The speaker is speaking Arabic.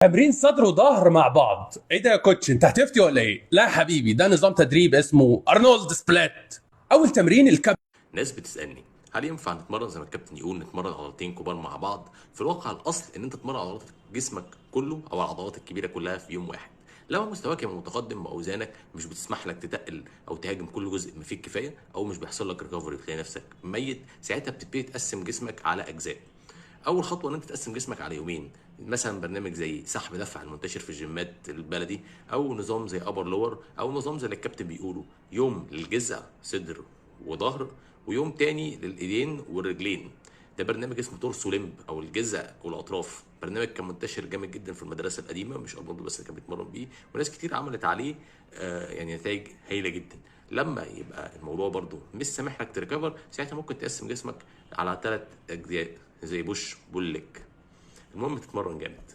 تمرين صدر وظهر مع بعض. ايه ده يا كوتش، انت هتفتي ولا ايه؟ لا يا حبيبي، ده نظام تدريب اسمه ارنولد سبليت. اول تمرين الكابتن. ناس بتسالني هل ينفع نتمرن زي ما الكابتن يقول نتمرن عضلتين كبار مع بعض؟ في الواقع الاصل ان انت تتمرن عضلات جسمك كله او العضلات الكبيره كلها في يوم واحد. لما مستواك يبقى متقدم واوزانك مش بتسمح لك تتقل او تهاجم كل جزء ما فيه الكفايه، او مش بيحصل لك ريكفري تلاقي نفسك ميت، ساعتها بتبتدي تقسم جسمك على اجزاء. اول خطوه ان انت تقسم جسمك على يومين، مثلا برنامج زي سحب دفع المنتشر في الجيمات البلدي، او نظام زي ابر لور، او نظام زي اللي الكابتن بيقوله يوم للجذع صدر وظهر، ويوم تاني للايدين والرجلين. ده برنامج اسمه تورسو ليمب او الجذع والاطراف. برنامج كان منتشر جامد جدا في المدرسه القديمه، مش ارنولد بس اللي كان بيتمرن بيه، وناس كتير عملت عليه يعني نتائج هايله جدا. لما يبقى الموضوع برضو مش سامح لك تريكفر، ساعتها ممكن تقسم جسمك على 3 اجزاء زي بوش بول ليج. المهم تتمرن جامد.